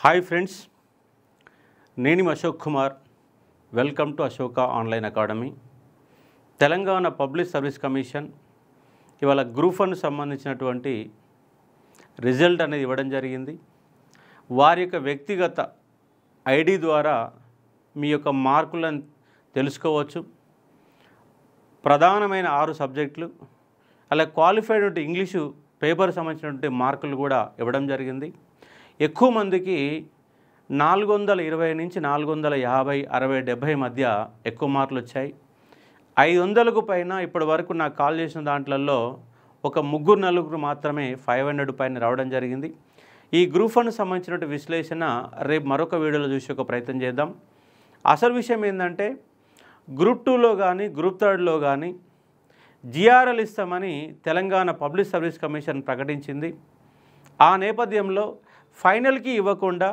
Hi friends, నేను Ashok Kumar. Welcome to Ashoka online academy. Telangana public service commission ఇవాళ group 1 సంబంధించినటువంటి result అనేది ఇవ్వడం జరిగింది. వారి యొక్క వ్యక్తిగత ఐడి ద్వారా మీ యొక్క మార్కులను తెలుసుకోవచ్చు. ప్రధానమైన 6 సబ్జెక్టులు, అలా క్వాలిఫైడ్ ఇంగ్లీషు పేపర్ సంబంధించినటువంటి మార్కులు కూడా ఇవ్వడం జరిగింది. ఎక్కువ మందికి 420 నుంచి 450, 60, 70 మధ్య ఎక్కువ మార్కులు వచ్చాయి. 500కు పైన ఇప్పటి వరకు నాకు కాల్ చేసిన దాంట్లలో ఒక 3-4 మాత్రమే 500 పైన రావడం జరిగింది. ఈ గ్రూప్ 1 సంబంధించినటువంటి విశ్లేషణ రేపు మరొక వీడియోలో చూసి ఒక ప్రయత్నం చేద్దాం. అసలు విషయం ఏంటంటే, గ్రూప్ 2లో కానీ గ్రూప్ 3లో కానీ జిఆర్ఎల్ ఇస్తామని తెలంగాణ పబ్లిక్ సర్వీస్ కమిషన్ ప్రకటించింది. ఆ నేపథ్యంలో ఫైనల్కి ఇవ్వకుండా,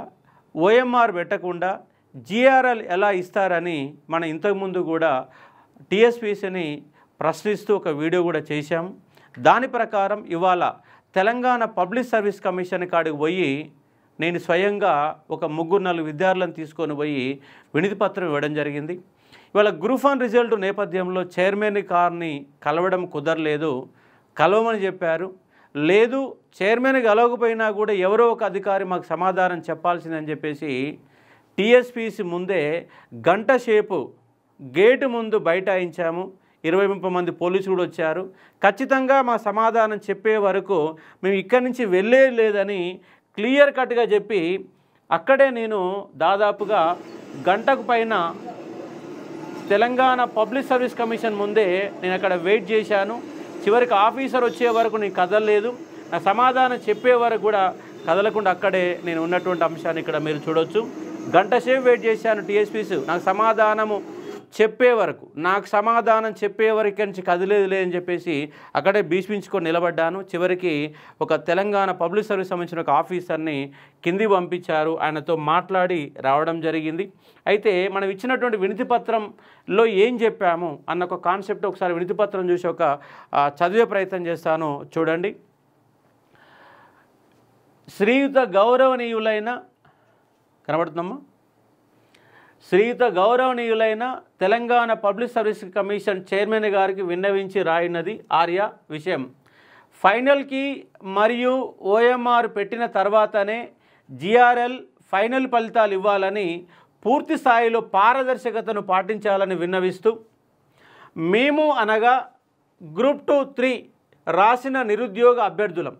ఓఎంఆర్ పెట్టకుండా జిఆర్ఎల్ ఎలా ఇస్తారని మనం ఇంతకుముందు కూడా టీఎస్పీసీని ప్రశ్నిస్తూ ఒక వీడియో కూడా చేశాము. దాని ప్రకారం ఇవాళ తెలంగాణ పబ్లిక్ సర్వీస్ కమిషన్ కాడికి పోయి నేను స్వయంగా ఒక 3-4 విద్యార్థులను తీసుకొని పోయి వినతి పత్రం ఇవ్వడం జరిగింది. ఇవాళ గ్రూప్ 1 రిజల్ట్ నేపథ్యంలో చైర్మన్ గారిని కలవడం కుదరలేదు, కలవమని చెప్పారు. లేదు, చైర్మన్ కలవకపోయినా కూడా ఎవరో ఒక అధికారి మాకు సమాధానం చెప్పాల్సిందని చెప్పేసి టీఎస్పీసీ ముందే గంట సేపు గేటు ముందు బైఠాయించాము. 20-30 మంది పోలీసులు కూడా వచ్చారు. ఖచ్చితంగా మా సమాధానం చెప్పే వరకు మేము ఇక్కడి నుంచి వెళ్ళే లేదని క్లియర్ కట్గా చెప్పి అక్కడే నేను దాదాపుగా గంటకు పైన తెలంగాణ పబ్లిక్ సర్వీస్ కమిషన్ ముందే నేను అక్కడ వెయిట్ చేశాను. చివరికి ఆఫీసర్ వచ్చే వరకు నేను కదలలేదు. నా సమాధానం చెప్పే వరకు కూడా కదలకుండా అక్కడే నేను ఉన్నటువంటి అంశాన్ని ఇక్కడ మీరు చూడవచ్చు. గంట సేపు వెయిట్ చేశాను. టీఎస్పీసీ నాకు సమాధానం చెప్పే వరకు ఇక్కడి నుంచి కదిలేదు అని చెప్పేసి అక్కడే భీష్మించుకొని నిలబడ్డాను. చివరికి ఒక తెలంగాణ పబ్లిక్ సర్వీస్ సంబంధించిన ఒక ఆఫీసర్ని కింది పంపించారు. ఆయనతో మాట్లాడి రావడం జరిగింది. అయితే మనం ఇచ్చినటువంటి వినతి పత్రంలో ఏం చెప్పాము అన్న ఒక కాన్సెప్ట్ ఒకసారి వినతి పత్రం చూసి ఒక చదివే ప్రయత్నం చేస్తాను, చూడండి. శ్రీయుత గౌరవనీయులైన కనబడుతుందమ్మా శ్రీయుత గౌరవనీయులైన Telangana public service commission chairman గారికి విన్నవించి రాయినది ఆర్య విషయం. ఫైనల్కి మరియు ఓఎంఆర్ పెట్టిన తర్వాతనే జిఆర్ఎల్ ఫైనల్ ఫలితాలు ఇవ్వాలని, పూర్తి స్థాయిలో పారదర్శకతను పాటించాలని విన్నవిస్తూ, మేము అనగా గ్రూప్ 2, 3 రాసిన నిరుద్యోగ అభ్యర్థులం.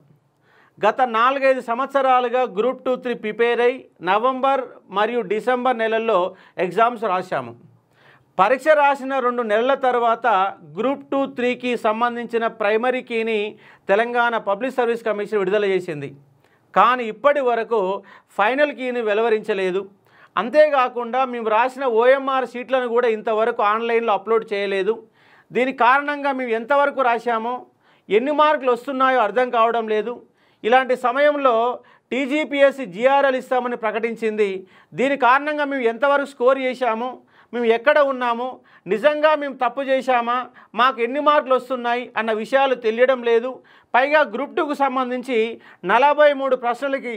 గత 4-5 సంవత్సరాలుగా గ్రూప్ 2, 3 ప్రిపేర్ అయి నవంబర్ మరియు డిసెంబర్ నెలల్లో ఎగ్జామ్స్ రాశాము. పరీక్ష రాసిన 2 నెలల తర్వాత గ్రూప్ 2, 3కి సంబంధించిన ప్రైమరీ కీని తెలంగాణ పబ్లిక్ సర్వీస్ కమిషన్ విడుదల చేసింది. కానీ ఇప్పటి వరకు ఫైనల్ కీని వెలువరించలేదు. అంతేకాకుండా మేము రాసిన ఓఎంఆర్ షీట్లను కూడా ఇంతవరకు ఆన్లైన్లో అప్లోడ్ చేయలేదు. దీని కారణంగా మేము ఎంతవరకు రాశామో, ఎన్ని మార్కులు వస్తున్నాయో అర్థం కావడం లేదు. ఇలాంటి సమయంలో టీజీపీఎస్సీ జిఆర్ఎల్ ఇస్తామని ప్రకటించింది. దీని కారణంగా మేము ఎంతవరకు స్కోర్ చేశాము, మేము ఎక్కడ ఉన్నాము, నిజంగా మేము తప్పు చేశామా, మాకు ఎన్ని మార్కులు వస్తున్నాయి అన్న విషయాలు తెలియడం లేదు. పైగా గ్రూప్ 2కు సంబంధించి 43 ప్రశ్నలకి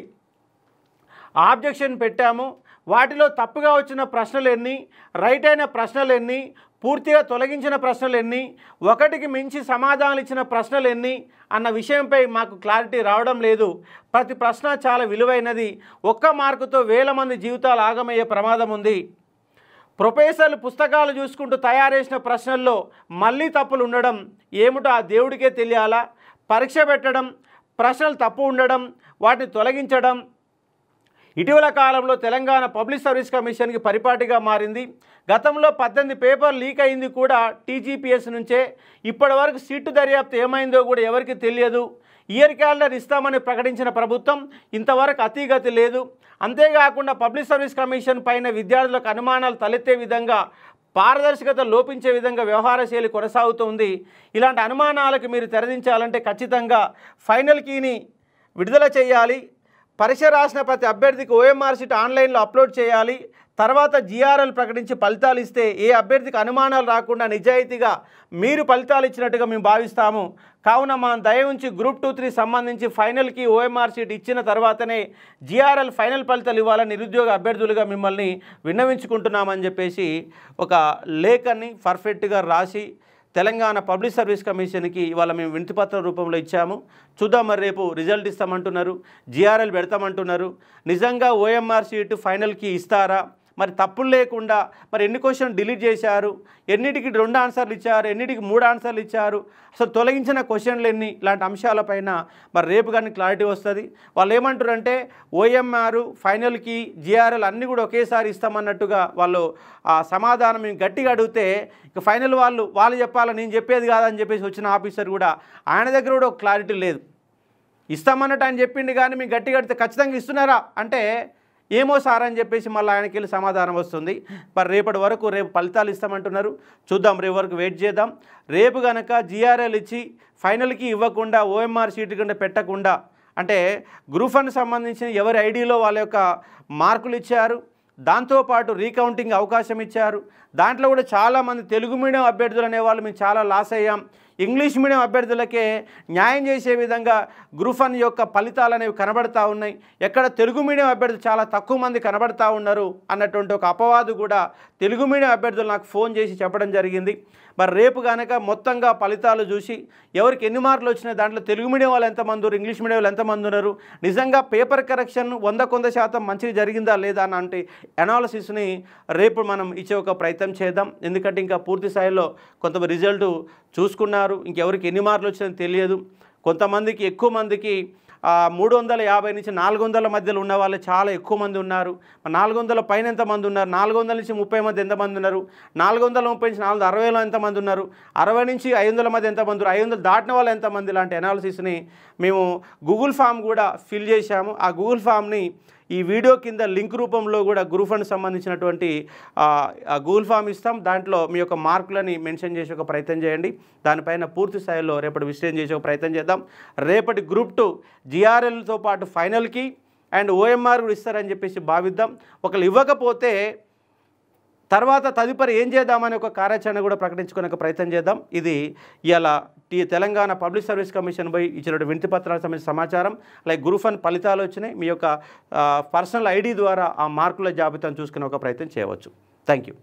ఆబ్జెక్షన్ పెట్టాము. వాటిలో తప్పుగా వచ్చిన ప్రశ్నలు ఎన్ని, రైట్ అయిన ప్రశ్నలు ఎన్ని, పూర్తిగా తొలగించిన ప్రశ్నలు ఎన్ని, ఒకటికి మించి సమాధానాలు ఇచ్చిన ప్రశ్నలు ఎన్ని అన్న విషయంపై మాకు క్లారిటీ రావడం లేదు. ప్రతి ప్రశ్న చాలా విలువైనది. 1 మార్కుతో వేల మంది జీవితాలు ఆగమయ్యే ప్రమాదం ఉంది. ప్రొఫెసర్లు పుస్తకాలు చూసుకుంటూ తయారు చేసిన ప్రశ్నల్లో మళ్ళీ తప్పులు ఉండడం ఏమిటో ఆ దేవుడికే తెలియాలా. పరీక్ష పెట్టడం, ప్రశ్నలు తప్పు ఉండడం, వాటిని తొలగించడం ఇటీవల కాలంలో తెలంగాణ పబ్లిక్ సర్వీస్ కమిషన్కి పరిపాటిగా మారింది. గతంలో 18 పేపర్లు లీక్ అయింది కూడా టీజీపీఎస్ నుంచే. ఇప్పటి వరకు సీటు దర్యాప్తు ఏమైందో కూడా ఎవరికి తెలియదు. ఇయర్ క్యాలెండర్ ఇస్తామని ప్రకటించిన ప్రభుత్వం ఇంతవరకు అతీగతి లేదు. అంతేకాకుండా పబ్లిక్ సర్వీస్ కమిషన్ పైన విద్యార్థులకు అనుమానాలు తలెత్తే విధంగా, పారదర్శకత లోపించే విధంగా వ్యవహార శైలి కొనసాగుతుంది. ఇలాంటి అనుమానాలకు మీరు తెరదించాలంటే ఖచ్చితంగా ఫైనల్ కీని విడుదల చేయాలి. పరీక్ష రాసిన ప్రతి అభ్యర్థికి ఓఎంఆర్ షీట్ ఆన్లైన్లో అప్లోడ్ చేయాలి. తర్వాత జిఆర్ఎల్ ప్రకటించి ఫలితాలు ఇస్తే ఏ అభ్యర్థికి అనుమానాలు రాకుండా నిజాయితీగా మీరు ఫలితాలు ఇచ్చినట్టుగా మేము భావిస్తాము. కావున మా దయ ఉంచి గ్రూప్ 2-3 సంబంధించి ఫైనల్కి ఓఎంఆర్ షీట్ ఇచ్చిన తర్వాతనే జిఆర్ఎల్ ఫైనల్ ఫలితాలు ఇవ్వాలని నిరుద్యోగ అభ్యర్థులుగా మిమ్మల్ని విన్నవించుకుంటున్నామని చెప్పేసి ఒక లేఖని పర్ఫెక్ట్గా రాసి తెలంగాణ పబ్లిక్ సర్వీస్ కమిషన్కి ఇవాళ మేము వినతిపత్రం రూపంలో ఇచ్చాము. చూద్దాం, మరి రేపు రిజల్ట్ ఇస్తామంటున్నారు, జిఆర్ఎల్ పెడతామంటున్నారు. నిజంగా ఓఎంఆర్ షీట్ ఫైనల్కి ఇస్తారా? మరి తప్పులు లేకుండా మరి ఎన్ని క్వశ్చన్ డిలీట్ చేశారు, ఎన్నిటికి 2 ఆన్సర్లు ఇచ్చారు, ఎన్నిటికి 3 ఆన్సర్లు ఇచ్చారు, అసలు తొలగించిన క్వశ్చన్లు ఎన్ని, ఇలాంటి అంశాలపైన మరి రేపు కానీ క్లారిటీ వస్తుంది. వాళ్ళు ఏమంటారంటే ఓఎంఆర్ ఫైనల్కి జిఆర్ఎల్ అన్నీ కూడా ఒకేసారి ఇస్తామన్నట్టుగా వాళ్ళు ఆ సమాధానం మేము గట్టిగా అడిగితే ఇక ఫైనల్ వాళ్ళు చెప్పాలి, నేను చెప్పేది కాదని చెప్పేసి వచ్చిన ఆఫీసర్ కూడా ఆయన దగ్గర కూడా ఒక క్లారిటీ లేదు. ఇస్తామన్నట్టు ఆయన చెప్పిండు కానీ మేము గట్టిగా అడిగితే ఖచ్చితంగా ఇస్తున్నారా అంటే ఏమో సార్ అని చెప్పేసి మళ్ళీ ఆయనకి వెళ్ళి సమాధానం వస్తుంది. మరి రేపటి వరకు రేపు ఫలితాలు ఇస్తామంటున్నారు. చూద్దాం, రేపు వరకు వెయిట్ చేద్దాం. రేపు కనుక జిఆర్ఎల్ ఇచ్చి ఫైనల్కి ఇవ్వకుండా ఓఎంఆర్ షీట్ కింద పెట్టకుండా అంటే గ్రూప్ 1 సంబంధించిన ఎవరి ఐడిలో వాళ్ళ యొక్క మార్కులు ఇచ్చారు, దాంతోపాటు రీకౌంటింగ్ అవకాశం ఇచ్చారు. దాంట్లో కూడా చాలామంది తెలుగు మీడియం అభ్యర్థులు అనేవాళ్ళు మేము చాలా లాస్ అయ్యాం. ఇంగ్లీష్ మీడియం అభ్యర్థులకే న్యాయం చేసే విధంగా గ్రూప్ 1 యొక్క ఫలితాలు అనేవి కనబడతా ఉన్నాయి. ఎక్కడ తెలుగు మీడియం అభ్యర్థులు చాలా తక్కువ మంది కనబడతా ఉన్నారు అన్నటువంటి ఒక అపవాదు కూడా తెలుగు మీడియం అభ్యర్థులు నాకు ఫోన్ చేసి చెప్పడం జరిగింది. మరి రేపు కనుక మొత్తంగా ఫలితాలు చూసి ఎవరికి ఎన్ని మార్కులు వచ్చినాయి, దాంట్లో తెలుగు మీడియం వాళ్ళు ఎంతమంది ఉన్నారు, ఇంగ్లీష్ మీడియం వాళ్ళు ఎంతమంది ఉన్నారు, నిజంగా పేపర్ కరెక్షన్ 100% మంచిగా జరిగిందా లేదా అన్నట్టు అనాలిసిస్ని రేపు మనం ఇచ్చే ఒక ప్రయత్నం చేద్దాం. ఎందుకంటే ఇంకా పూర్తి స్థాయిలో కొంత రిజల్ట్ చూసుకున్నారు, ఇంకెవరికి ఎన్ని మార్కులు వచ్చినాయో తెలియదు. కొంతమందికి ఎక్కువ మందికి 350 నుంచి 400 మధ్యలో ఉన్న వాళ్ళు చాలా ఎక్కువ మంది ఉన్నారు. 400 పైన ఎంతమంది ఉన్నారు, 400 నుంచి 30 మధ్య ఎంతమంది ఉన్నారు, 430 నుంచి 460లో ఎంతమంది ఉన్నారు, 60 నుంచి 500 మధ్య ఎంతమంది ఉన్నారు, 500 దాటిన వాళ్ళు ఎంతమంది, ఇలాంటి అనాలిసిస్ని మేము గూగుల్ ఫామ్ కూడా ఫిల్ చేశాము. ఆ గూగుల్ ఫామ్ని ఈ వీడియో కింద లింక్ రూపంలో కూడా గ్రూప్ 1 సంబంధించినటువంటి గూగుల్ ఫామ్ ఇస్తాం. దాంట్లో మీ యొక్క మార్కులని మెన్షన్ చేసే ఒక ప్రయత్నం చేయండి. దానిపైన పూర్తి స్థాయిలో రేపటి విశ్లేషణ చేసే ఒక ప్రయత్నం చేద్దాం. రేపటి గ్రూప్ 2 జిఆర్ఎల్తో పాటు ఫైనల్కి అండ్ ఓఎంఆర్ కూడా ఇస్తారని చెప్పేసి భావిద్దాం. ఒకళ్ళు ఇవ్వకపోతే తర్వాత తదుపరి ఏం చేద్దామని ఒక కార్యాచరణ కూడా ప్రకటించుకునే ప్రయత్నం చేద్దాం. ఇది ఇలా తెలంగాణ పబ్లిక్ సర్వీస్ కమిషన్ పై ఇచ్చిన వినతి పత్రాలకు సంబంధించిన సమాచారం. అలాగే గ్రూప్ 1 ఫలితాలు వచ్చినాయి. మీ యొక్క పర్సనల్ ఐడి ద్వారా ఆ మార్కుల జాబితాను చూసుకునే ఒక ప్రయత్నం చేయవచ్చు. Thank you.